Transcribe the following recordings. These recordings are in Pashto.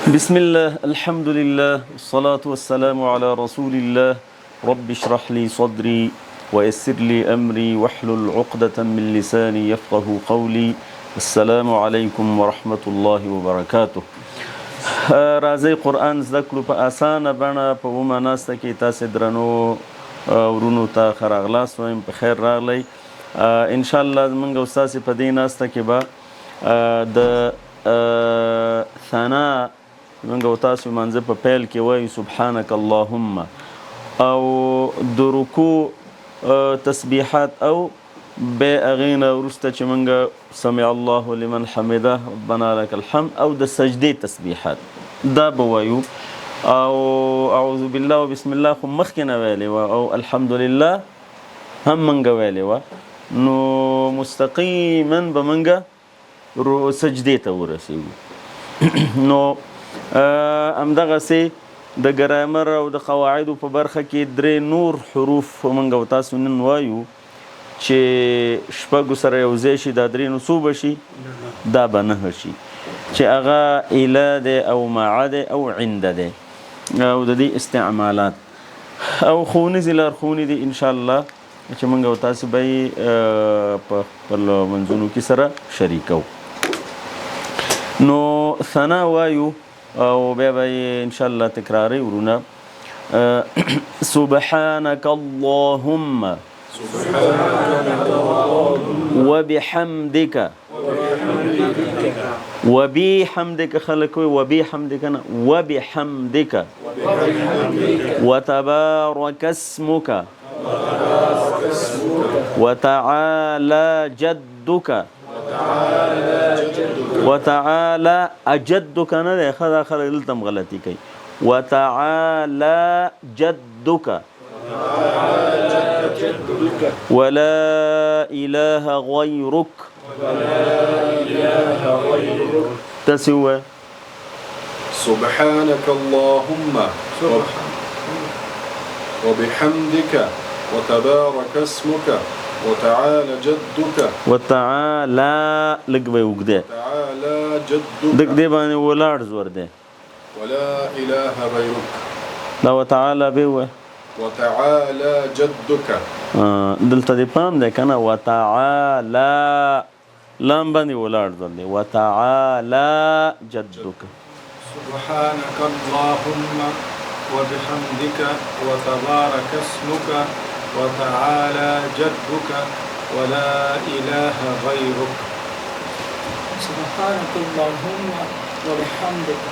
بسم الله الحمد لله والصلاة والسلام على رسول الله رب اشرح لي صدري ويسر لي أمري واحلل عقدة من لساني يفقه قولي. السلام عليكم ورحمة الله وبركاته. راځي قرآن زده کړو په اسانه بڼه په عمومه ناسته کې تاسې درنو ورونو ته ښه راغلاست وایم، په خیر راغلی. انشاءالله زمونږ او ستاسې په دې ناسته کې به د ثنا زمونږ او تاسو لمانځه په پیل کې وایو سبحانک اللهم، او د رکوع تسبیحات او بیا هغې نه وروسته چې مونږ سمع الله لمن حمده ربنا لک الحمد او د سجدې تسبیحات دا به وایو، او اعوذ بالله و بسم الله خو مخکې نه ویلې وه او الحمدلله هم مونږ ویلې وه، نو مستقیما به مونږ سجدې ته ورسېږو. نو همدغسې د ګرامر او د قواعدو په برخه کې درې نور حروف مونږ او تاسو نن وایو چې شپږو سره یو ځای شي، دا درې نو څو به شي؟ دا به نهه شي، چې هغه اله دی او مع دی او عند دی او د دې استعمالات او ښوونیزې لارښوونې دي انشاءالله چې مونږ او تاسو به یې په خپلو منځونو کې سره شریکو. نو ثنا وایو او بیا به یې انشاءالله تکراري ورونه. سبحانك اللهم وبحمدك وبحمدك خلق وبحمدك وبحمدك وتبارك اسمك وتعالى جدك وتعالى اجدك نه ده خدا خلق دلتم غلطي کوي وتعالى جدك ولا إله غيرك تسوى سبحانك اللهم وبحمدك وتبارك اسمك وتعالى جدك وتعالى لقبه وقده وتعالى جدك دق دي باني ولاړ زور ده ولا إله غيرك لا وتعالى بيوه وتعالى جدك دلته دې پام دی که نه وتعالى لام باندې ولاړ ځل دی وتعالى جدك سبحانك اللهم وبحمدك وتبارك اسمك وتعالى جدك ولا إله غيرك سبحانك اللهم وبحمدك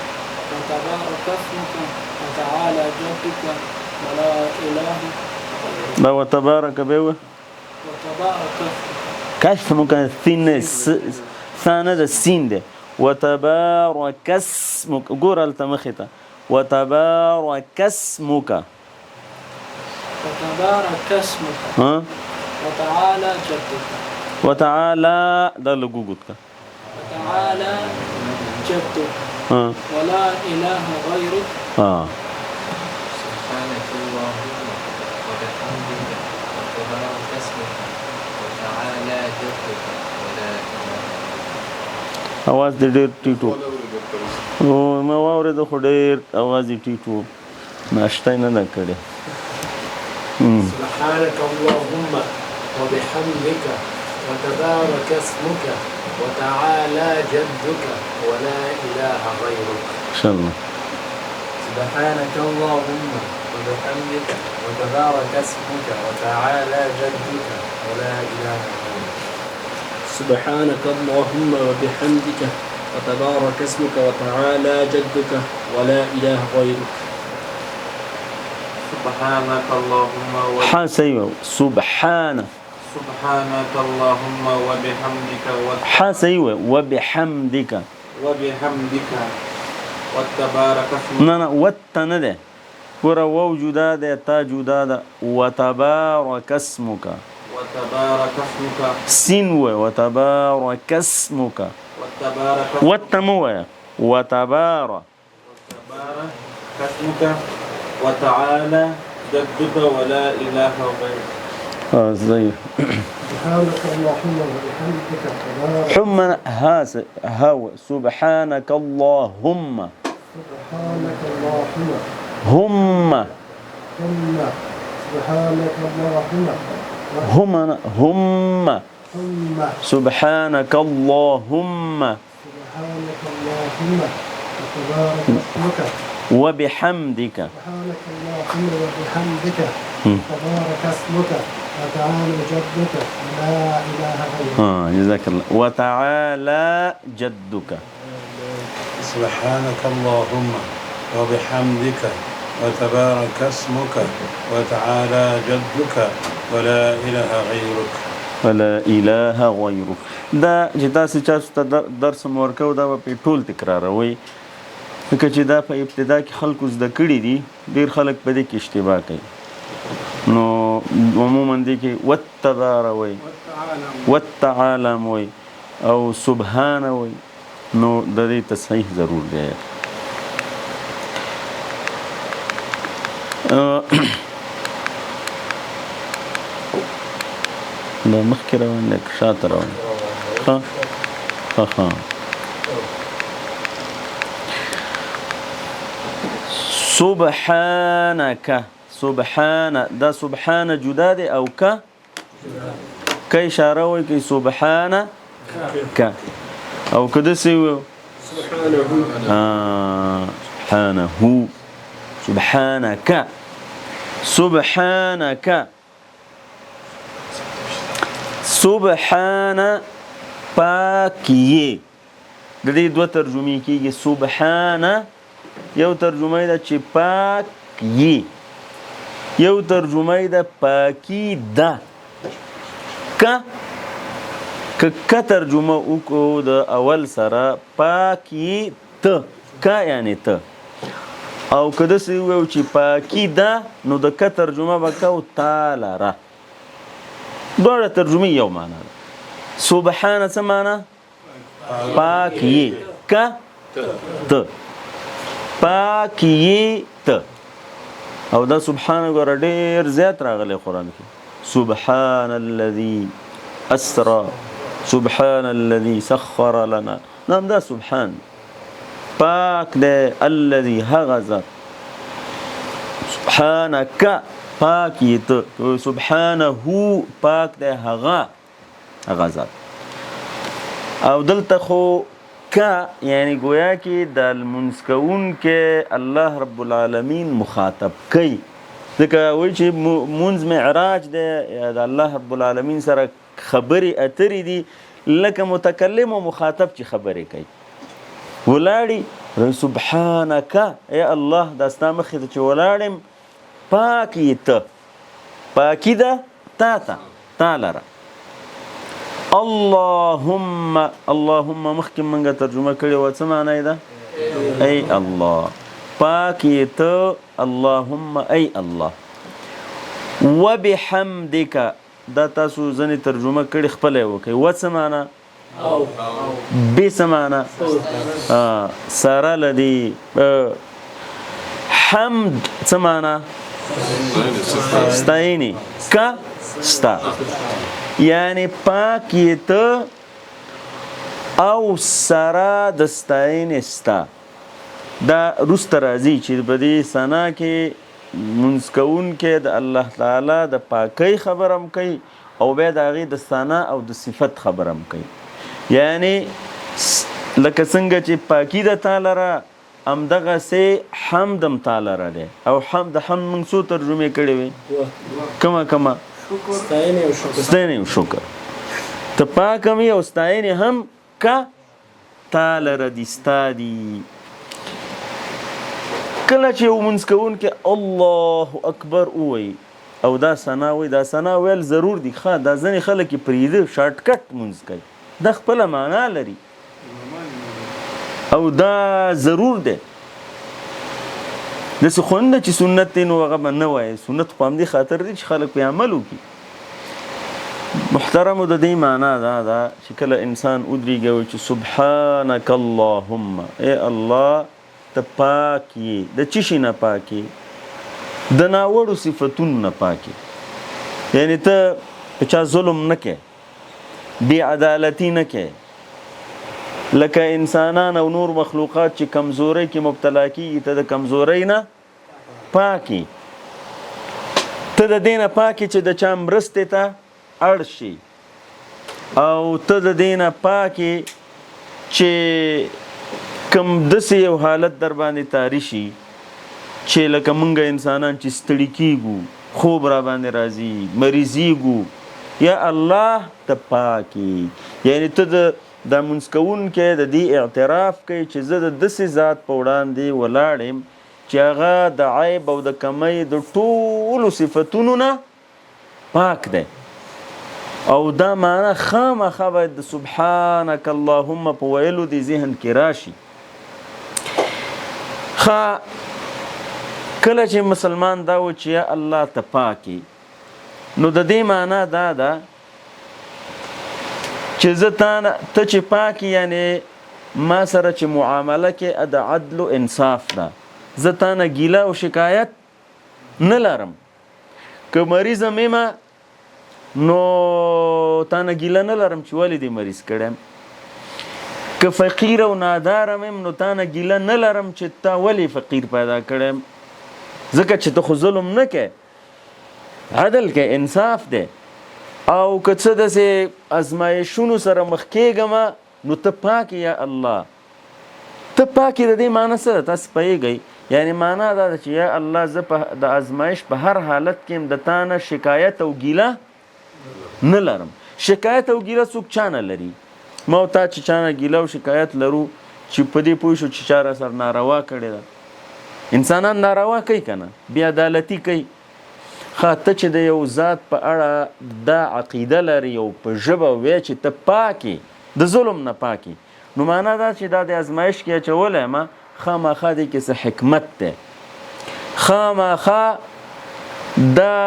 وتبارك اسمك وتعالى جدك ولا إله دا وتبارك بيوه وتبارك كيف ممكن الثين ثانية السين ده وتبارك اسمك قول التمخته وتبارك اسمك وتبارك اسمك ها وتعالى جدك وتعالى ده اللي جوجتك وتعالى جدك ها ولا إله غيرك سبحانك اللهم وبحمدك وتبارك اسمك وتعالى جدك ولا إله اواز دې ډېر ټیټو او ما واورېده خو ډېر اواز یې ټیټو ناشته یې نه کړې. سبحانك اللهم وبحمدك وتبارك اسمك وتعالى جدك ولا إله غيرك ان شاء الله. سبحانك اللهم وبحمدك وتبارك اسمك وتعالى جدك ولا إله غيرك سبحانك اللهم وبحمدك وتبارك اسمك وتعالى جدك ولا إله غيرك سبحانك اللهم حاسيو سبحانه سبحانك اللهم وبحمدك حاسيو وبحمدك وتبارك اسمك نه وتنه ده ور وجودا ده تا جودا ده وتبارك اسمك وتبارك اسمك سين وتبارك اسمك وتمو وتبارك اسمك وتعالى جدك ولا إله غيرك زي سبحانك اللهم وبحمدك حمنا هاو سبحانك اللهم سبحانك اللهم هم ثم سبحانك اللهم هم ثم سبحانك اللهم سبحانك اللهم وتبارك اسمك وبحمدك سبحانك اللهم وبحمدك تبارك اسمك وتعالى جدك لا إله غيرك. جزاك الله. وتعالى جدك. سبحانك اللهم وبحمدك وتبارك اسمك وتعالى جدك ولا إله غيرك. ولا اله غیرک. دا چې تاسو ته درس مورکو دا په ټول تکراروي، ځکه چې دا په ابتدا کې خلکو زده کړي دي، ډېر خلک په دې کې اشتباه کوي. نو عموما دې کې وتبار وي، وتعالم وي او سبحان وي، نو د دې تصحیح ضرور دی. دا مخکې روان دی که شاته روان دی؟ ښه سبحانك. سبحان، دا سبحان جدا دی او که اشاره وي کوي سبحانك، او که داسې وي سبحانه سبحانك سبحانك. سبحان پاکیه، د دې دوه ترجمې کېږي. سبحان یو ترجمه ده چې پاک یې، یو ترجمه ده پاکی ده. که ترجمه وکړو د اول سره پاکی ته، که یعنی ته، او که داسې وویو چې پاکی ده، نو د که ترجمه به کوو تا لره. دواړه ترجمې یو معنا ده. سبحان څه معنا؟ پاک یې، که ته، پاک یې ته. او دا سبحان ګوره ډېر زیات راغلی قرآن کې. سبحان الذي اسرا، سبحان الذي سخر لنا، نام دا سبحان پاک دی. الذي هغه ذات، سبحانك پاک یې ته، سبحانه پاک دی هغه ذات. او دلته خو که یعنی گویا کې د لمونځ کوونکی الله رب العالمین مخاطب کوي، ځکه وایي چې مونځ معراج دی، د الله رب العالمین سره خبرې اترې دي لکه متکلم او مخاطب چې خبرې کوي. ولاړې سبحانك ای الله، دا ستا مخې ته چې ولاړم پاک یې ته، پاکي ده تا ته، تا لره. اللهم، اللهم مخکې موږ ترجمه کړې وه، څه معنی ده؟ ای الله، پاک یې ته اللهم ای الله. وبحمدک، دا تاسو ځنې ترجمه کړې خپله یې وکړئ. و څه معنی؟ بې څه معنی؟ سره له دې. حمد څه معنی؟ ستاینې، که ستا، یعنی پاک یې ته او سره د ستاینې ستا. دا وروسته راځي چې په دې ثنا کې مونځ کوونکی د الله تعالی د پاکۍ خبره هم کوي او بیا د هغې د ثنا او د صفت خبره هم کوي. یعنی لکه څنګه چې پاکي د تا لره، همدغسې حمد هم تا لره دی. او د حمد موږ څو ترجمې کړې وې؟ کومه؟ ستاینې او شکر. ته پاک هم یې او ستاینې هم که تا لره دي، ستا دي. کله چې یو مونځ کوونکی الله اکبر ووایي او دا ثنا وایي، دا ثنا ویل ضرور دي. ښه، دا ځینې خلک یې پرېږده، شارټکټ مونځ کوي، دا خپله معنا لري او دا ضرور دی. داسې خو نه چې سنت دی نو هغه به نه وایي. سنت خو همدې خاطر دی چې خلک پرې عمل وکړي. محترمو، د دې معنا دا ده چې کله انسان ودرېږي وایي چې سبحانک اللهم، ای الله ته پاک یې. د څه شي نه پاک یې؟ د ناوړو صفتونو نه پاک یې. یعنی ته په چا ظلم نه کوې، بې عدالتي نه کوې، لکه انسانان او نور مخلوقات چې کمزورۍ کې مبتلا کیږي ته د کمزورۍ نه پاکي ته د دې نه پاکي چې د چا مرستې ته اړ شي او ته د دې نه پاکي چې کم داسې یو حالت در باندې طاری شي چې لکه مونږ انسانان چې ستړي کیږو خوب را باندې راځي مریضیږو یا الله ته پاکي یعنی ته د مونځ کوونکی د دې اعتراف کوي چې زه د داسې ذات په وړاندې ولاړ یم چې هغه د عیب او د کمۍ د ټولو صفتونو نه پاک دی او دا معنی خامخا باید د سبحانک اللهم په ویلو د ذهن کې راشي کله چې مسلمان دا و چې یا الله ته پاکي نو د دې معنی دا ده چې زه ته چې پاکي یعنی ما سره چې معامله کې د عدل و انصاف ده زه تا نه ګیله او شکایت نه لرم که مریضم یم نو تا نه ګیله نه لرم چې ولې دې مریض کړم که فقیر او نادارم یم نو تا نه ګیله نه لرم چې تا ولې فقیر پیدا کړم ځکه چې ته خو ظلم نه کوې عدل کې انصاف دی او که څه داسې ازمایښونو سره مخ کېږم نو ته پاکې یا الله ته پاکې د دې معنی څه ده تاسو پوهېږئ یعنی معنا دا ده چې یا الله زه د ازمایش په هر حالت کې د تا نه شکایت او ګیله نه لرم شکایت او ګیله څوک چا نه لري ما او تا چې چا نه ګیله او شکایت لرو چې په دې پوه شو چې چا را سره ناروا کړې ده انسانان ناروا کوي که نه بې عدالتي کوي ته چې د یو ذات په اړه دا عقیده لري او په ژبه وایې چې ته پاکې د ظلم نه پاکې نو معنا دا چې دا د ازمایش کې اچولی یم خامخا دې کې څه حکمت دی خامخا دا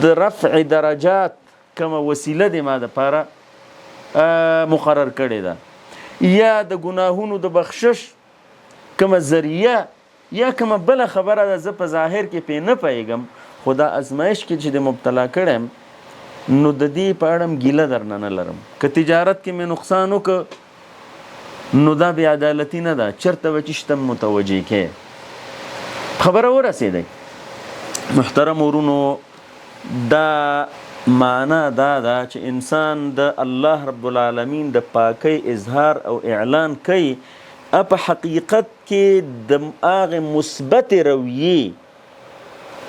د رفع درجات کومه وسیله دی ما دپاره مقرر کړې ده یا د ګناهونو د بخشش کومه ذریعه یا کومه بله خبره ده زه په ظاهر کې پې نه پوهېږم خو دا ازمایش کې چې د مبتلا کړم نو د دې په اړه ګیله درنه نه لرم که تجارت کې مې نقصان وکړ نو دا بې عدالتي نه ده چېرته به چې شته متوجه کې خبره ورسېدی محترم ورونو دا معنا دا ده چې انسان د الله رب العالمین د پاکۍ اظهار او اعلان کوي په حقیقت کې د هغې مثبت رویې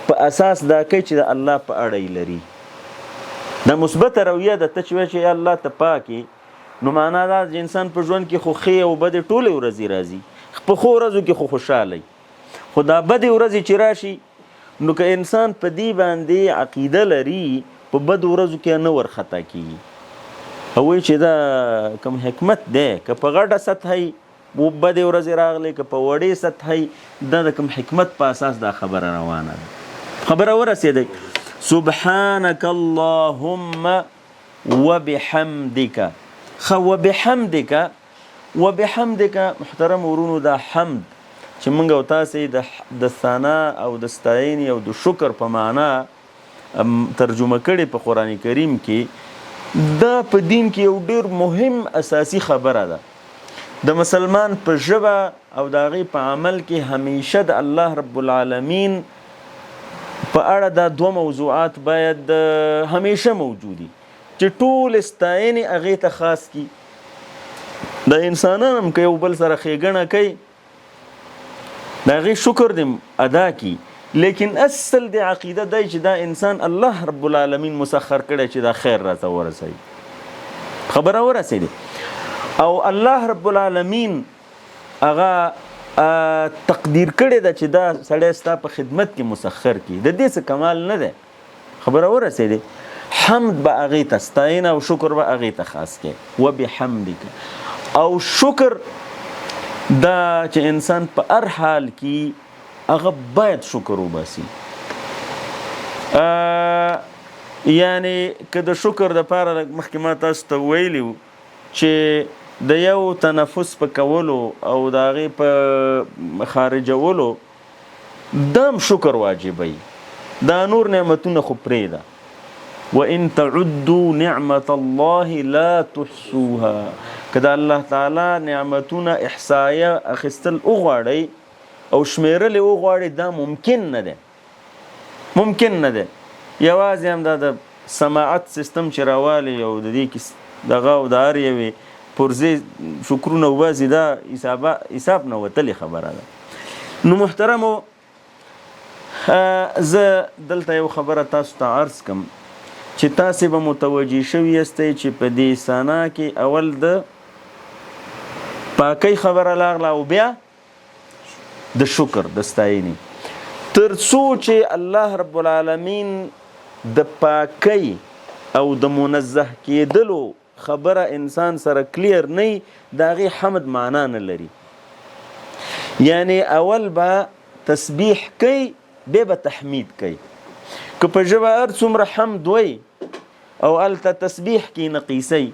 په اساس دا کوي چې د الله په اړه یې لري دا مثبته رویه ده ته چې وایې چې الله ته پاکې نو معنا دا چې انسان په ژوند کې خو ښې او بدې ټولې ورځې راځي په ښو ورځو کې خو خوشحالی خو دا بدې ورځې چې راشي نو که انسان په دې باندې عقیده لري په بدو ورځو کې نه ورخطا کېږي او وایي چې دا کوم حکمت دی که په غټه سطحه بدې ورځې راغلې که په وړې سطحه دا د کوم حکمت په اساس دا خبره روانه ده خبره ورسېدی سبحانك اللهم وبحمدك وبحمدك محترم ورونو دا حمد چې موږ او تاسې د ثنا او د ستاینې او د شکر په معنا ترجمه کړې په قرآن کریم کې دا په دین کې یو ډېر مهم اساسي خبره ده د مسلمان په ژبه او د هغې په عمل کې همیشه د الله رب العالمین په اړه دا دوه موضوعات باید همیشه موجودي چې ټول ستاینې هغې ته خاص کي د انسانان هم که یو بل سره ښېګڼه کوي د هغې شکر دې ادا کي لیکن اصل د عقیده دی چې دا انسان الله رب العالمین مسخر کړی چې دا خیر راته ورسوي خبره ورسېدې او الله رب العالمین هغه تقدیر کړی ده چې دا سړی ستا په خدمت کې مسخر کړي د دې څه کمال نه دی خبره ورسېدې حمد به هغې ته ستاینه او شکر به هغې ته خاص کړي وبحمدک او شکر دا چې انسان په هر حال کې هغه باید شکر وباسي یعنی که د شکر دپاره مخکې ما تاسو ته ویلي وو چې د یو تنفس په کولو او د هغې په خارجولو دم شکر واجبوي دا نور نعمتونه خو پرېږده وان تعدوا نعمت الله لا تحصوها. کدا الله تعالی نعمتونه احصایه اخستل وغواړي او شمیرل وغواړي دا ممکن نه ده. یوازې هم دا د سماعت سیستم چې راوالی او د دې کې دغه او د هر یوې پرزې شکرونه وباسي دا حساب نه وتلې خبره ده. نو محترمو زه دلته یو خبره تاسو ته عرض کم چې تاسې به متوجه شوي یاستئ چې په دې سانا کې اول د پاکۍ خبره راغله او بیا د شکر د ستاینې، تر څو چې الله رب العالمین د پاکۍ او د منزه کېدلو خبره انسان سره کلیر نه د هغې حمد معنا نه لري. یعنی اول به تسبیح کوي بیا به تحمید کوي. که په ژبه هر څومره حمد وی او هلته تسبیح کې نقیسی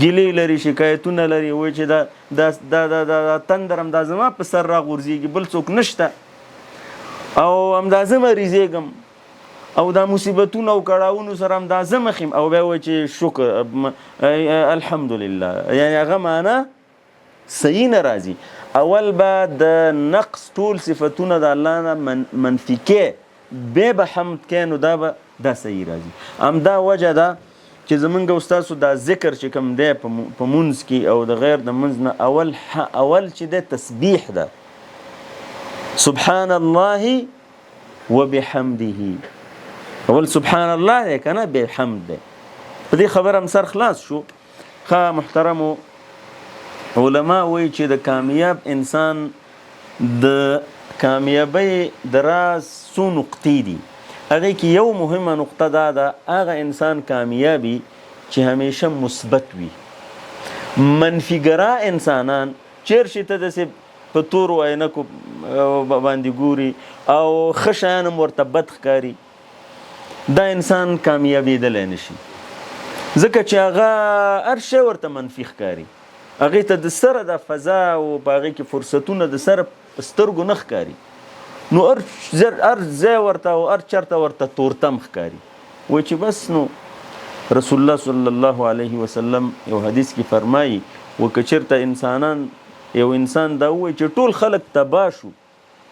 ګیلې لري شکایتونه لري وایي چې دا تندر همدا زما په سر راغورځېږي بل څوک نشته او همدا زه مریضېږم او دا مصیبتونه او کړاوونو سره همدا زه مخ یم او بیا وایي چې شکر الحمدلله. یعنی هغه معنا صحیح نه راځي. اول به د نقص ټول صفتونه د الله نه منفي کې بیا به حمد کې نو دا صحیح راځي. همدا وجه ده چې زمونږ استاسو دا ذکر چې کوم دی په مونځ کې او د غیر د مونځ نه اول چې دی تسبیح ده، سبحان الله وبحمده. اول سبحان الله دی که نه بحمد دی. په دې خبره هم سر خلاص شو. ښه محترمو علما وایي چې د کامیاب انسان د کامیابی د راز څو نقطې دي. هغې کې یو مهمه نقطه دا ده هغه انسان کامیابي چې همیشه مثبت وي. منفیګرا انسانان چیر شي ته داسې په تورو عینکو باندې ګوري او ښه شیان هم ورته بد ښکاري، دا انسان کامیابېدلی نشي ځکه چې هغه هر شی ورته منفي ښکاري. هغې ته د سره د فضا او په هغې کې فرصتونه د سره په سترګو نه ښکاري. نو هر ځای ورته او هر چرته ورته تورتم ښکاري. وایي چې بس نو رسول الله صلی الله علیه وسلم یو حدیث کې فرمایي و که چېرته یو انسان دا وایي چې ټول خلک تباه شو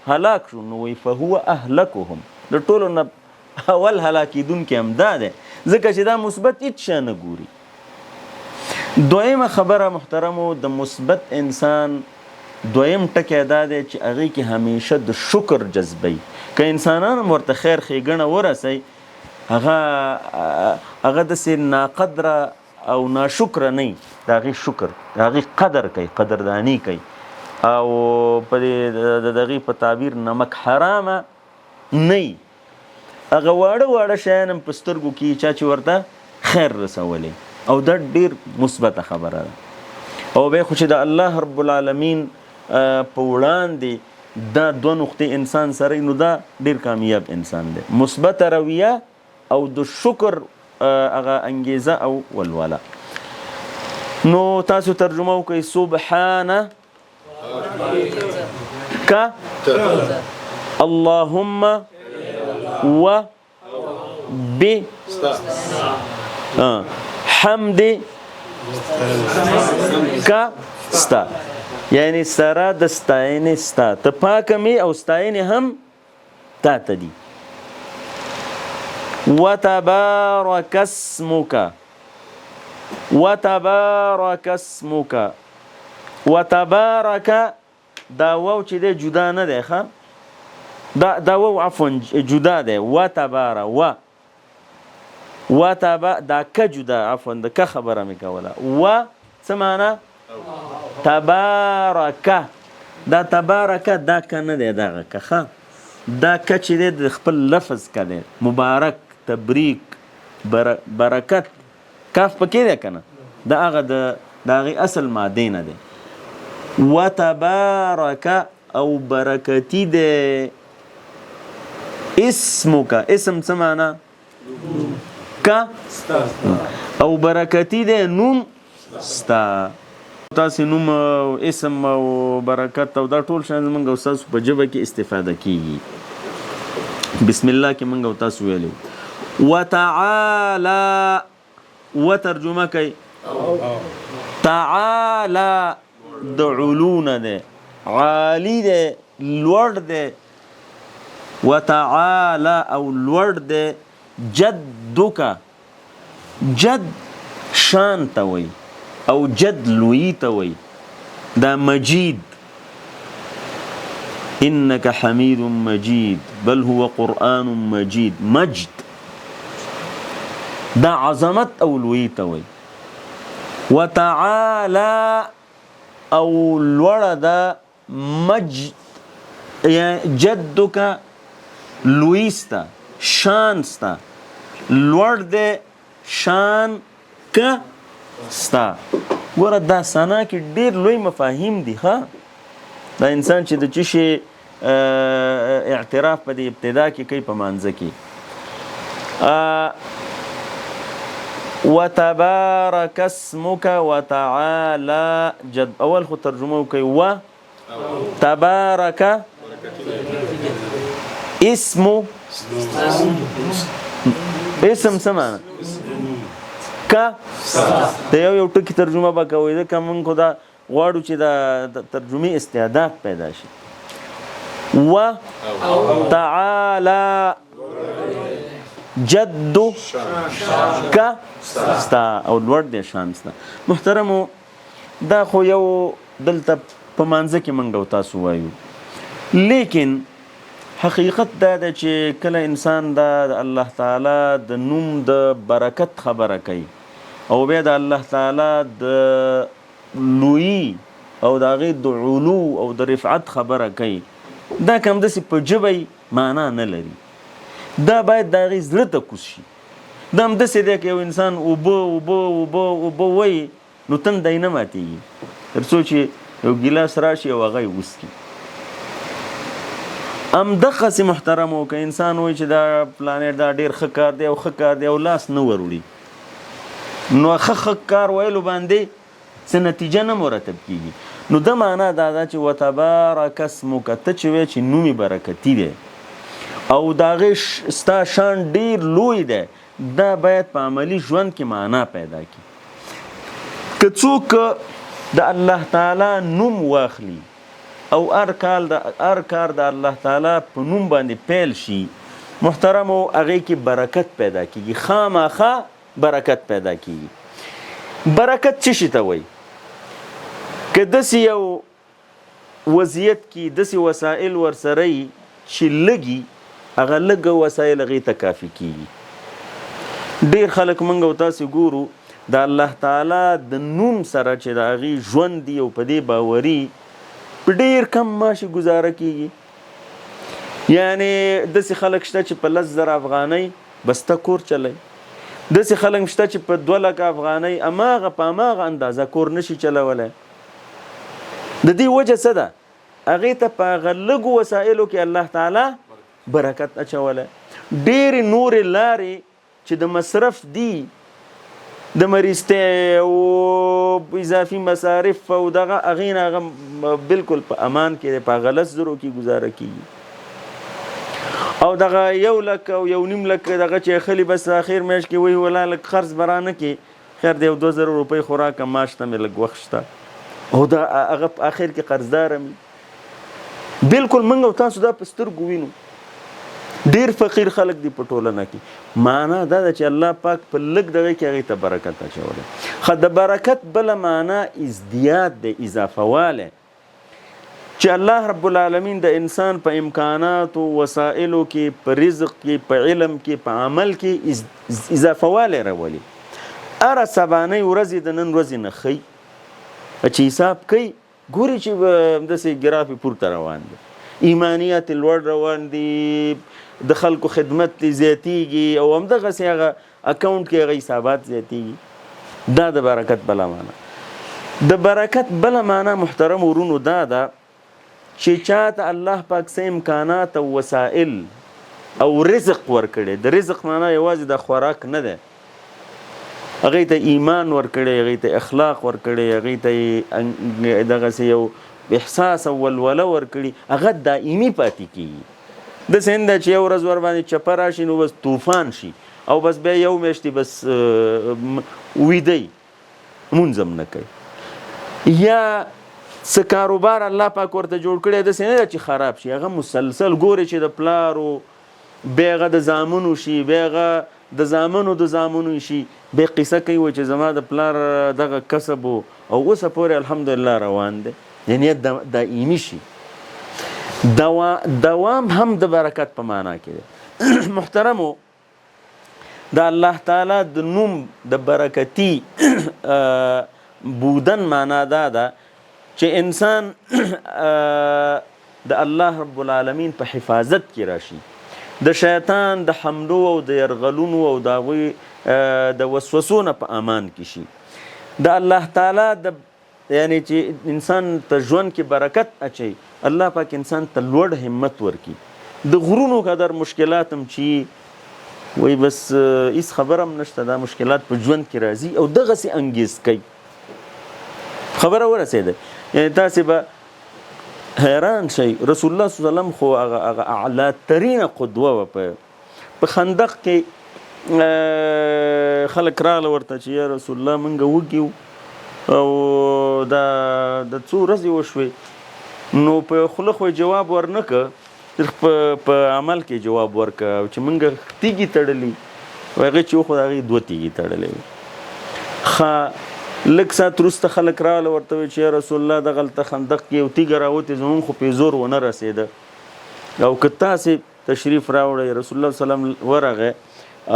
هلاک شو نو وایي فهو اهلکهم، د ټولو نه اول هلاکېدونکی همدا دی ځکه چې دا مثبت هېڅ شی نه ګوري. دویمه خبره محترمو د مثبت انسان دویم ټکی دا دی چې هغې کې همیشه د شکر جذبوي. که انسانان هم ورته خیر ښېګڼه ورسوي هغه داسې ناقدره او ناشکره نه وي، د هغې شکر د هغې قدر کوي، قدرداني کوي او په د هغې په تعبیر نمک حرامه نه وي. هغه واړه شیان هم په سترګو کې چا چې ورته خیر رسولی او دا ډېر مثبته خبره ده. او بیا خو چې د الله رب العالمین په وړاندې دا دوه نقطې انسان سره نو دا ډېر کامیاب انسان دی. مثبته رویه او د شکر هغه انګیزه او ولوله. نو تاسو ترجمه وکړئ سبحانه که اللهم و ب حمد کا ستا، یعنی سره د ستاینې ستا، ته پاکه مې او ستاینې هم تا ته دي. وتبارک اسمک، وتبارک اسمک، وتبارک دا واو چې دی جدا نه دی ښه دا واو عفوا جدا دی. وتبارک دا که جدا عفوا د که خبره مې کوله. و څه معنا تبارکه، دا تبارکه دا که نه دی دغه که ښه دا که چې دی د خپل لفظ که دی مبارک تبریک برکت کاف پکې دی که نه دا هغه د هغې اصل مادې نه دی. وتبارکه او برکتی دی. اسمکه اسم څه معنا که او برکتی دی نوم ستا. تاسې نوم او اسم او برکت او دا ټول شیان زمونږ او ستاسو په ژبه کې استفاده کیږي. بسم الله کې مونږ او تاسو ویلو وتعالى وترجمه کوي تعالى د علونه ده عالی ده لوړ ده وتعالى او لوړ ده جدک جد شان ته وي او جد لوی ته وي دا مجید انك حميد مجيد بل هو قرآن مجيد مجد دا عظمت او لوی ته وي وتعالى او لوړه دا مجد جدک لویستا شانستا لوړ دې شان کا ستا ګوره دا سنا کې ډېر لوی مفاهیم دي ها دا انسان چې د چشي اعتراف په دې ابتدا کې کوي په مانځه کې وتبارك اسمك وتعالى جد اول خو ترجمه کوي و تبارك اسم سمانه کا ته یو ټکی ترجمه وکوي دا کوم خدا غواړو چې دا ترجمه استعداد پیدا شي و تعالى جد کا ستا او لوړ دې شان ستا محترمو دا خو یو دلته په مانځه کې منګو تاسو وایو لیکن حقیقت دا ده چې کله انسان دا الله تعالی د نوم د برکت خبره کوي او بیا د الله تعالی د لوی او د هغې د علو او د رفعت خبره کوي دا کوم داسې په ژبه معنا نه لري دا باید د هغې زړه ته کوز شي دا همداسې دی که یو انسان اوبه وایي نو تندی نه ماتېږي تر څو چې یو ګیلاس راشي او هغه یې وڅکي همدغسې محترمو که انسان وایي چې دا پلانې دا ډېر ښه کار دی او ښه کار دی او لاس نه وروړي نو ښه کار ویلو باندې څه نتیجه نه مرتب کېږي نو د معنا دا ده چې وتبارک اسمک ته چې وایې چې نومې برکتي دی او د هغې ستا شان ډېر لوی دی دا باید په عملي ژوند کې معنا پیدا کړي که څوک د الله تعالی نوم واخلي او هر کار د الله تعالی په نوم باندې پیل شي محترمو هغې کې برکت پیدا کېږي خامخا برکت پیدا کېږي برکت څه شي ته وایي که داسې یو وضعیت کې داسې وسایل ورسره یي چې لږي هغه لږه وسایل هغې ته کافي کېږي ډېر خلک موږ او تاسې ګورو د الله تعالی د نوم سره چې د هغې ژوند دی او په دې باوري په ډېر کم معاشي ګزاره کېږي یعنې داسې خلک شته چې په 10,000 افغانۍ بسته کور چلی داسې خلک شته چې په 2,00,000 افغانۍ هماغه په هماغه اندازه کور نشي چلولی د دې وجه څه ده هغې ته په هغه لږو وسایلو کې الله تعالی برکت اچولی ډېرې نورې لارې چې د مصرف دي د مریضتۍ او اضافي مصارف او دغه هغې نه هغه بلکل په امان کې دی په هغه 10,000 کې ګزاره کېږي او دغه 1,00,000 او 1,500,000 دغه چې خلي بس اخر میاشت کې وایي ولا لږ خرڅ به رانه کې خیر د 2,000 روپۍ خوراک معاش ته مې لږ وخت شته او دا هغه په اخر کې قرضدار مې بلکل موږ او تاسو دا په سترګو وینو ډېر فقیر خلک دي په ټولنه کې معنا دا ده چې الله پاک په لږ دغه کې هغې ته برکت اچولی ښه د برکت بله معنا ازدیاد دی اضافه والی چې الله رب العالمین د انسان په امکاناتو وسایلو کې په رزق کې په علم کې په عمل کې اضافه والی راولي هره سبانۍ ورځې د نن ورځې نه ښیي چې حساب کوي ګوري چې همداسې ګرافې پورته روان دی ایمانیات لوړ روان دي د خلکو خدمت زیاتیږي او همدغسې هغه اکاونټ کې هغه حسابات زیاتیږي دا د برکت بله معنا د برکت بله معنا محترم ورونو دا ده چې چاته الله پاک څه امکانات او وسایل او رزق ورکړی د رزق معنا یوازې د خوراک نه ده هغې ته ایمان ورکړی هغې ته اخلاق ورکړی هغې ته دغسې یو احساس او ولوله ورکړي هغه دائمي پاتې کېږي داسې نه ده چې یو ورځ ورباندې چپه راشي نو بس طوفان شي او بس بیا یو میاشتې بس ویدی مونځ هم نه کوي. یا څه کاروبار الله پاک ورته جوړ کړی داسې نه ده چې خراب شي، هغه مسلسل ګوري چې د پلارو بیا هغه د زامنو شي، بیا هغه د زامنو شي، بیا قصه کوي چې زما د پلار دغه کسب او اوسه پورې الحمدلله روان دی، یعنی دایمي شي. دوام هم د برکت په معنا کې دی. محترمو، د الله تعالی د نوم د برکتی بودن معنا دا ده چې انسان د الله رب العالمین په حفاظت کې راشي، د شیطان د حملو او د یرغلونو او د هغوی د وسوسو نه په امان کې شي. د الله تعالی د یعنی چې انسان ته ژوند کې برکت اچي، الله پاک انسان ته لوړ همت ورکي. د غرونو قدر مشکلات هم چې وای بس هیڅ خبره هم نشته، دا مشکلات په ژوند کې راځي او دغسې انګیز کوي. خبره ورسېده، یعنی تاسې به حیران شئ. رسول الله صلی الله علیه وسلم خو هغه اعلی ترینه قدوه وه. په خندق کې خلک راغله ورته چې یا رسول الله موږ وږي او دا د څو ورځې وشوې، نو په خوله خو جواب ورنه که، په عمل کې جواب ورکه چې موږ تیږې تړلي، هغې چې وخو د هغې 2 تیږې تړلی وي. لږ ساعت وروسته خلک راغله ورته وایي چې یا رسول الله دغلته خندق کې یو تیږه راوتې، زمونږ خو پې زور ونه رسېده، او که تاسې تشریف راوړئ. رسول الله صلی الله علیه وسلم ورغی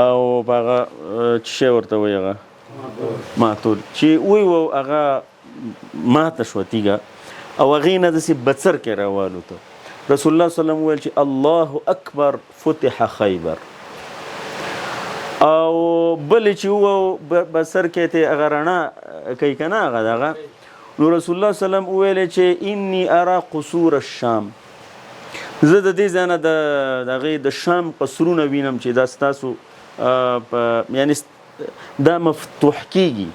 او په هغه چې شی ورته وایي هغه ماتور چې وایي هغه ماته شوه تیږه، او هغې نه داسې بڅر کې راوالوته. رسول الله صلی الله علیه وسلم ویل چې الله اکبر فتح خیبر، او بلې چې بسر کې ته هغه رڼا کوي که نه هغه دغه، نو رسول الله صلی الله علیه وسلم وویل چې انی ارا قصور الشام، زه د دې ځای نه د هغې د شام قصرونه وینم چې دا ستاسو یعنی دا مفتوح کیږي.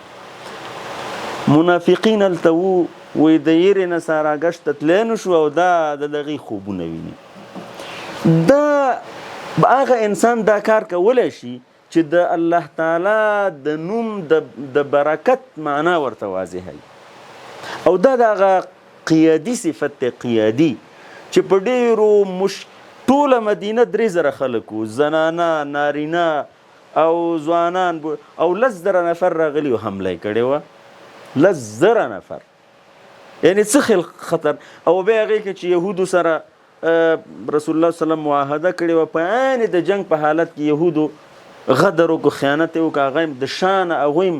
منافقین هلته وی د یېرې نه ساراګشت ته تلی نه شو او دا د دغې خوبونه ویني. دا هغه انسان دا کار کولی شي چې د الله تعالی د نوم د برکت معنا ورته واضحوي، او دا د هغه قیادي صفت دی، قیادي چې په ډېرو ټوله مدینه 3000 خلک وو، زنانه، نارینه او ځوانان، او 10,000 نفر راغلي و حمله یې کړې وه. 10,000 نفر، یعنی څه خطر. او بیا هغې کې چې یهودو سره رسول الله صلی الله علیه وسلم معاهده کړې وه، په عین د جنګ په حالت کې یهودو غدر وکړو، خیانت یې وکړو، هغه د شانه هغوی هم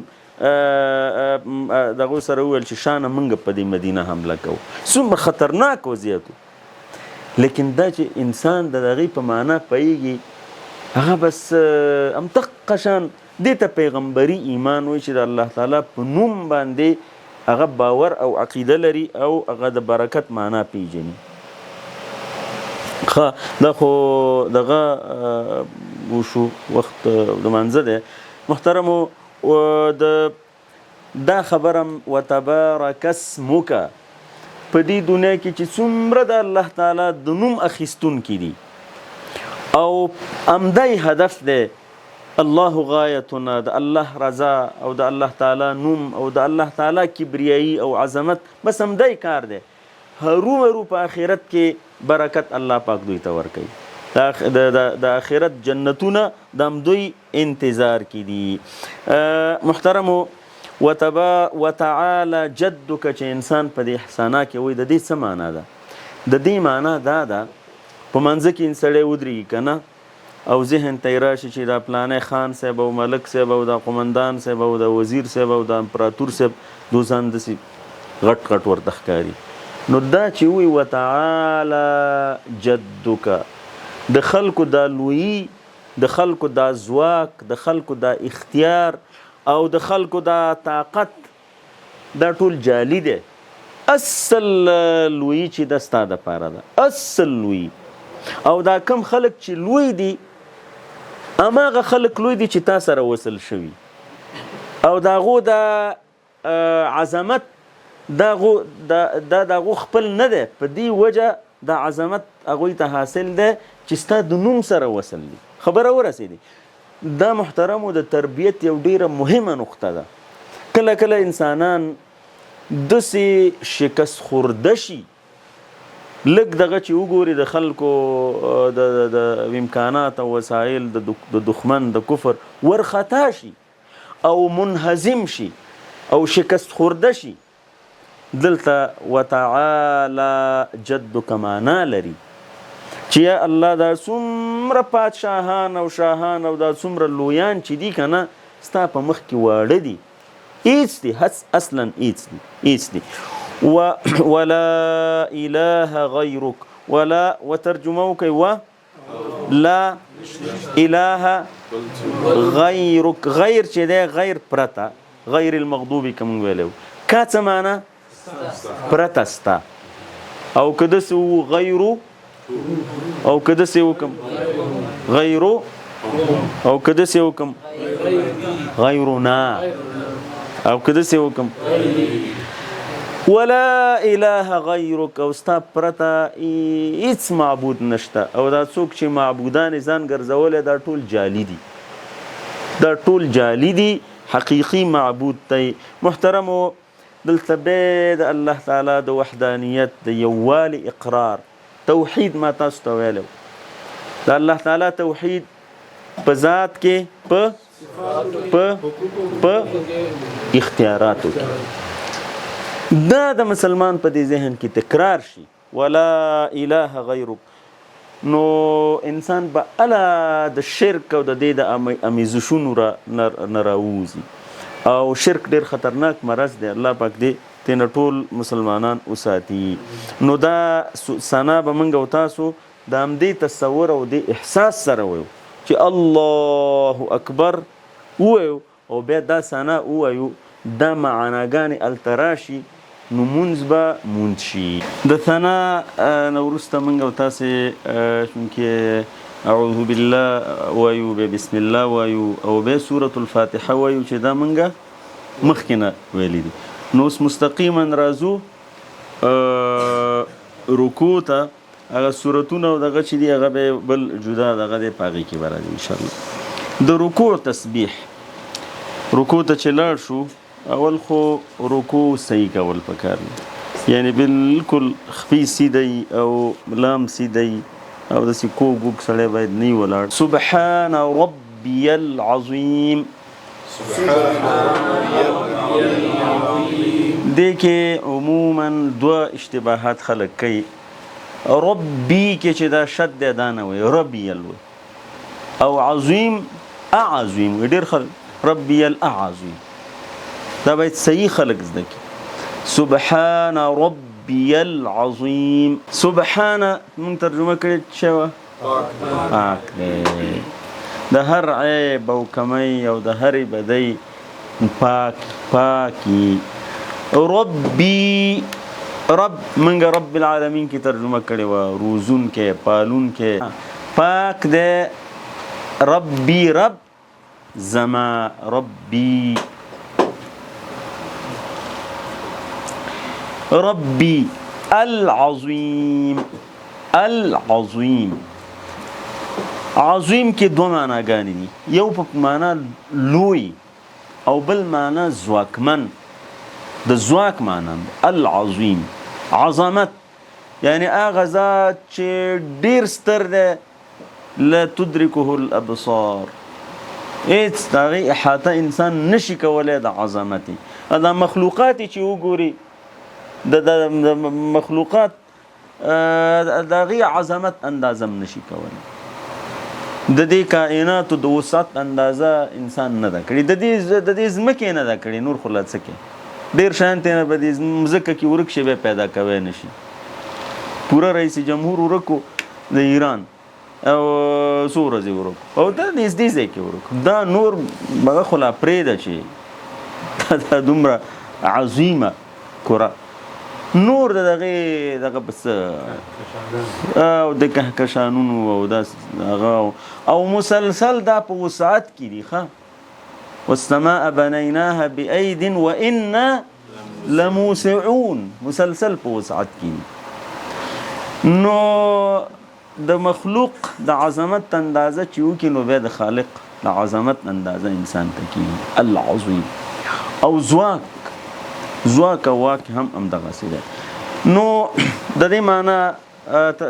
د هغوی سره وویل چې شانه موږ په دې مدینه حمله کوو. څومره خطرناک وضعیت و. لیکن دا چې انسان د هغې په معنا پوهېږي، هغه بس همدغه شان دې ته پیغمبري ایمان وایي چې د الله تعالی په نوم باندې هغه باور او عقیده لري او هغه د برکت معنا پیژني. دا خو دغه وشو وخت د منځه دی. محترمو، دا خبرم وتبارک اسمک په دې دنیا کې چې څومره د الله تعالی د نوم اخیستونکي دي او همدی هدف دی الله غایتنا، د الله رضا او د الله تعالی نوم او د الله تعالی کبریایی او عظمت، بس همدی کار دی. هرو په آخرت کې برکت الله پاک دوی ته ورکوي. د آخرت جنتونه د همدوی انتظار کې دي. محترمو، وتعالى جدک چې انسان په دې احسانا کې وایي، د دې څه معنا ده؟ د دې معنا دا ده په منځه کې سړی ودرېږي که نه، او ذهن ته یې راشي چې دا پلانی خان صاحب او ملک صاحب او دا قمندان صاحب او دا وزیر صاحب او دا امپراتور صاحب دوزان داسې غټ غټ ورته ښکاري. نو دا چې وایي وتعالى جدک، د خلکو دا لویي، د خلکو دا ځواک، د خلکو دا اختیار او د خلکو دا طاقت، دا ټول جعلي دی. اصل لویي چې دا ستا دپاره ده، اصل لویي. او دا کم خلک چې لوی دي، هماغه خلک لوی دي چې تا سره وصل شوي، او د هغو دا عظمت دا هغو خپل نه دی، په دې وجه دا عظمت هغوی ته حاصل دی چې ستا د نوم سره وصل دي. خبره ورسېدي. دا محترمو د تربیت یو ډیره مهمه نقطه ده. کله کله انسانان داسې شکست خورده شي، لږ دغه چې وګوري د خلکو د امکانات او وسایل د دښمن د کفر ورخطا شي او منهزم شي او شکست خورده شي. دلته وتعالى جدک معنا لري چې یا الله دا څومره پادشاهان او شاهان او دا څومره لویان چې دي که نه ستا په مخ کې واړه دي، هیڅ دي، اصلا هیڅ دي. ولا اله غیرک، ولا وترجمه کوي لا اله غیرک، غیر چې دی غیر پرته، غیر المغضوب کوم ویلو کا څه معنا پرته ستا، او که داسې غیرو او که داسې وکم غیرو او که داسې وکم غیرنا او که داسې وکم ولا اله غیرک، او ستا پرته هیڅ معبود نشته. او دا څوک چې معبودان ځان ګرځولی دا ټول جعلي دي، دا ټول جعلي دي، حقیقي معبود دی. محترمو دلته بیا د الله تعالی د وحدانیت د یووالي اقرار، توحید ما تاسو ته ویلو، د الله تعالی توحید په ذات کې په اختیاراتو کې، دا د مسلمان په دې ذهن کې تکرار شي ولا اله غیرک، نو انسان به الا د شرک او د دې د امیزشونو نه راووځي. او شرک ډیر خطرناک مرض دی، الله پاک دې تینا ټول مسلمانان وساتي. نو دا ثنا به موږ او تاسو د همدې تصور او د احساس سره وایو چې الله اکبر ووایو او بیا دا ثنا ووایو، دا معناګانې هلته راشي نو مونځ به مونځ شي. د ثنا نه وروسته موږ او تاسې چونکې اعوذ بالله وایو، بیا بسم الله وایو، او بیا سورة الفاتحه وایو چې دا موږ مخکې نه ویلي دي. نو اوس مستقیما راځو رکوع ته. هغه سورتونه او دغه چې دي هغه به بل جدا دغه دی، په هغې کې به راځي انشاءالله. د رکوع تسبیح، رکوع ته چې لاړ شو اول خو رکوع صحیح کول پکار دی، یعنی بالکل خپې سیدی او لام سیدی او داسې کوږ وږ سړی باید نه وي ولاړ. سبحان ربي العظیم، دې کې عموما دوه اشتباهات خلک کوي. ربي کې چې دا شد دی دا نه وایي، ربي الوي، او عظیم اعظیم وایي ډېر خلک، ربي الاعظیم، دا باید صحیح خلک زده کړي. سبحان ربي العظیم، سبحان مونږ ترجمه کړې څه وه؟ پاک دی، د هر عیب او کمی او د هرې بدۍ پاکي. ربي، رب منګه رب العالمین کی ترجمه کړې وه، روزون کې، پالون کې، پاک دی. ربي رب زما، ربي ربي العظیم، العظیم، عظیم کې دوه معناګانې دي، یو په معنا لوی او بل معنا ځواکمن، د ځواک معنا العظیم، عظمت یعنی هغه ذات چې ډیر ستر دی، لا تدرکه الابصار، هیڅ د هغې احاطه انسان نشي کولی د عظمت. دا مخلوقات چې وګوري د مخلوقات د هغې عظمت اندازه هم نشي کولی، د دې کائناتو د وسعت اندازه انسان نه ده کړې، د دې ځمکې نه ده کړې، نور خو لا څه کې ډېر شیان ته نه به دې مځکه کې ورک شي بیا پیدا کوی نه شي. پوره رئیس جمهور ورکو د ایران او څو ورځې ورکو او دا نږدې ځای کې ورکو، دا نور هغه خو لا پرېږده چې دا دومره عظیمه کره، نور د دغه بس او د کهکشانونو او داسې هغه او مسلسل دا په وسعت کې دي. ښه والسماء بنيناها بأيد وإنا لموسعون، مسلسل په وسعت کې دي. نو د مخلوق د عظمت اندازه چې وکړي نو بیا د خالق د عظمت اندازه انسان ته کېږي. العظیم او ځواک او واک هم همدغسې دی. نو د دې معنا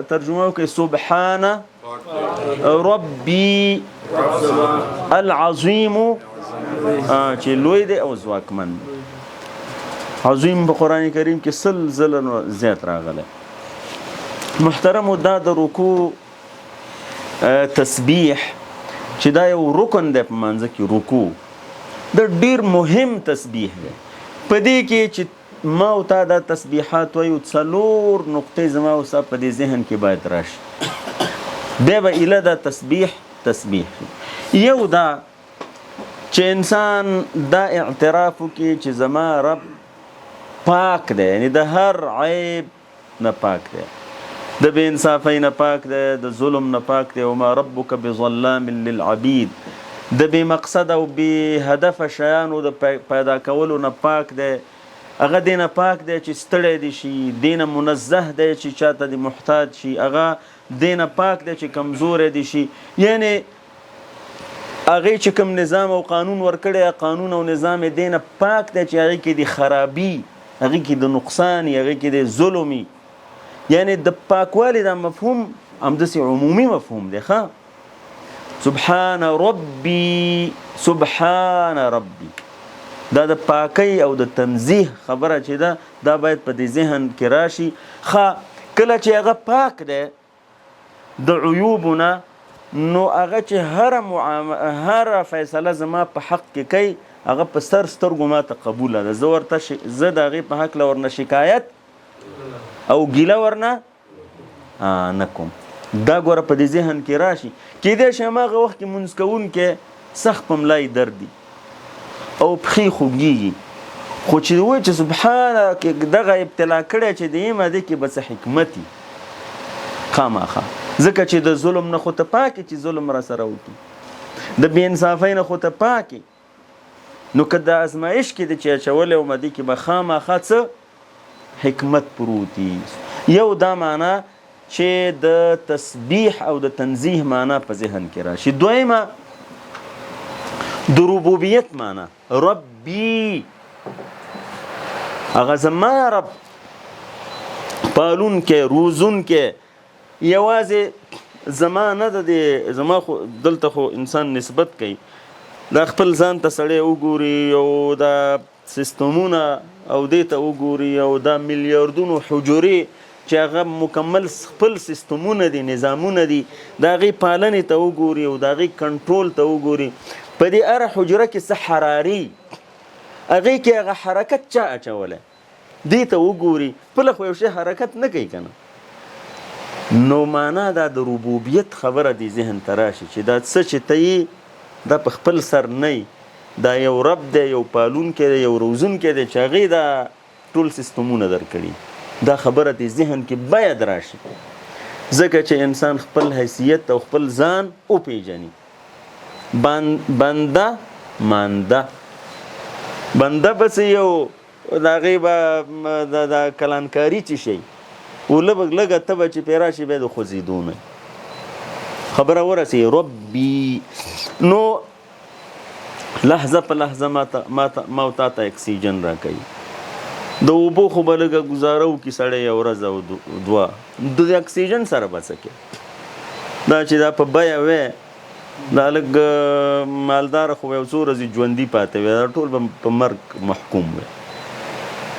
ترجمه وکړئ سبحان ربي العظیم چې لوی دی او ځواکمن. عظیم په قرآن کریم کې 100 ځله زیات راغلی. محترمو دا د رکوع تسبیح چې دا یو رکن دی په مانځه کې. رکوع د ډیر مهم تسبیح دی. په دې کې چې ما او تا دا تسبیحات وایو 4 نقطې زما او ستا په دې ذهن کې باید راشي. بیا به ایله دا تسبیح شي. یو دا چې انسان دا اعتراف وکړي چې زما رب پاک دی، یعنی د هر عیب نه پاک دی، د بې انصافۍ نه پاک دی، د ظلم نه پاک دی. وما ربک بظلام للعبید، د بې مقصد او بې هدف شیانو د پیدا کولو نه پاک دی. هغه دې نه پاک دی چې ستړی دی شي، دې نه منزه دی چې چاته د محتاج شي، هغه دې نه پاک دی چې کمزوری دی شي. یعنی هغې چې کوم نظام او قانون ورکړی، قانون او نظام یې دې نه پاک دی چې هغې کې د خرابي، هغې کې د نقصان، هغې کې د ظلمي. یعنی د پاکوالي دا مفهوم همداسې عمومي مفهوم دی. سبحان ربي دا د پاکی او د تنزیه خبره چې ده، دا باید په دې ذهن کې راشي. کله چې هغه پاک دی د عیوبونه، نو هغه چې هر فیصله زما په حق کې کوي، هغه په سترګو ما ته قبوله ده. زه د هغې په حق له ورنه شکایت او ګیله ورنه نه کوم. دا ګوره په دې ذهن کې راشي. کیدای شي هماغه وخت کې مونځ کوونکی سخت په ملای درد دي او پښې خوږېږي، خو چې وایي چې سبحانه کې دغه ابتلا کړی چې د یمه دې کې به څه حکمت وي خامخا. ځکه چې د ظلم نه خو ته پاکې چې ظلم را سره وکړي، د بې انصافۍ نه خو ته پاکې. نو که د ازمایش کې د چې اچولی ومه دې کې به خامخا څه حکمت پروت وي. یو دا معنا چې د تسبیح او د تنزیه معنا په ذهن کې راشي. دویمه د ربوبیت معنا، ربي هغه زما رب، پالون کې روزون کې. یوازې زما نه ده، زما خو دلته خو انسان نسبت کوي، دا خپل ځان ته سړی وګوري او دا سیستمونه او دې ته وګوري او دا میلیاردونو حجرې چې هغه مکمل خپل سیستمونه دي، نظامونه دي، د هغې پالنې ته وګوري او د هغې کنټرول ته وګوري. په دې هره حجره کې څه حراري، هغې کې هغه حرکت چا اچولی، دې ته وګوري. خپله خو یو شی حرکت نه کوي که نه. نو معنا دا د ربوبیت خبره دې ذهن ته راشي چې دا څه چې ته یې دا په خپل سر نه یي، دا یو رب دی، یو پالونکی دی، یو روزونکی دی چې هغې دا ټول سیستمونه درکړي. دا خبره دې ذهن کې باید راشي، ځکه چې انسان خپل حیثیت او خپل ځان وپېژني. بنده مانده بس یو د هغې به د کلانکاري چې شي لږه ته به چې پې راشي بیا د خوځېدو نه خبره ورسي. ربي نو لحظه په لحظه ما او تا ته اکسیجن را کوي. د اوبو خو به لږه ګزاره وکړي سړی یو ورځ او دوه، د اکسیجن سره به څه کوي. دا چې دا په بیه وی دا لږ مالداره خو یو څو ورځې ژوندي پاتې وي، دا ټول به په مرګ محکوم وي.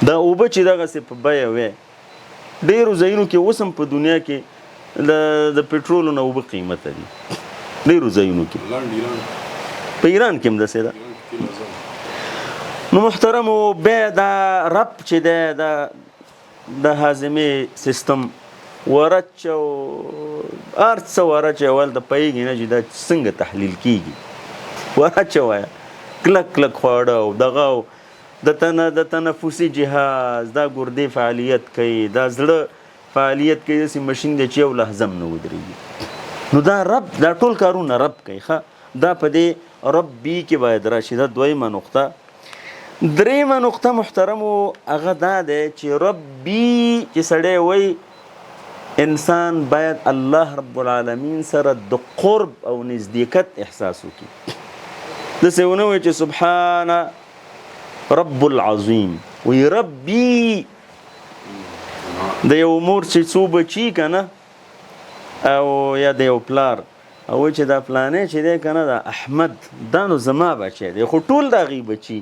دا اوبه چې دغسې په بیه وی، ډېرو ځایونو کې اوس هم په دنیا کې د پټرولو نه اوبه قیمته دي، ډېرو ځایونو کې، په ایران کې هم داسې ده. نو محترمو بیا دا رب چې دی د هاضمې سیستم ورچ او هر څه ورچ اول د پوهېږي نه چې دا څنګه تحلیل کېږي. ورچ وایه کلک خواړه او دغه د تنفسي جهاز، دا ګردې فعالیت کوي، دا زړه فعالیت کوي، داسې مشین دی چې یو لحظه هم نه ودرېږي. نو دا رب، دا ټول کارونه رب کوي. دا په دې ربي کې باید راشي. دا دویمه نقطه. دریمه نقطه محترمو هغه دا دی چې ربي چې سړی وایي، انسان باید الله رب العالمین سره د قرب او نزدېکت احساس وکړي. داسې ونه وایي چې سبحان رب العظیم، وی ربي د یو مور چې څو بچي که نه او یا د یو پلار او وایي چې دا پلانې چې دی که نه دا احمد دا نو زما بچی دی، خو ټول د هغې بچي،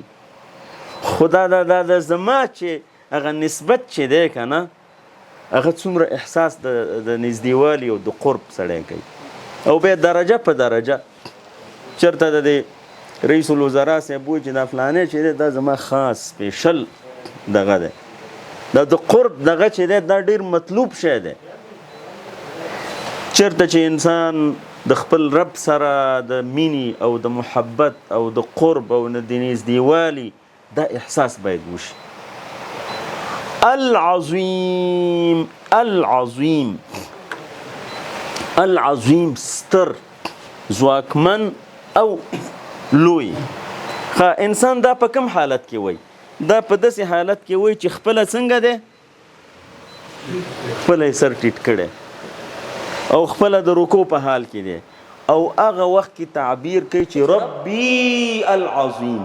خو دا زما چې هغه نسبت چې دی که نه هغه څومره احساس د نږدېوالي او د قرب سړی کوي. او بیا درجه په درجه چېرته د دې رئیس الوزرا صاحب وایي چې دا فلانی چې دی دا زما خاص سپیشل دغه دی، دا د قرب دغه چې دی دا ډېر مطلوب شی دی. چېرته چې انسان د خپل رب سره د مینې او د محبت او د قرب او د نږدېوالي دا احساس باید وشي. العظیم، العظیم، العظیم ستر، ځواکمن او لوی. انسان دا په کوم حالت کې وای؟ دا په داسې حالت کې وای چې خپله څنګه دی، خپله یې سر ټیټ کړی او خپله د رکوع په حال کې دی او هغه وخت کې تعبیر کوي چې ربي العظیم.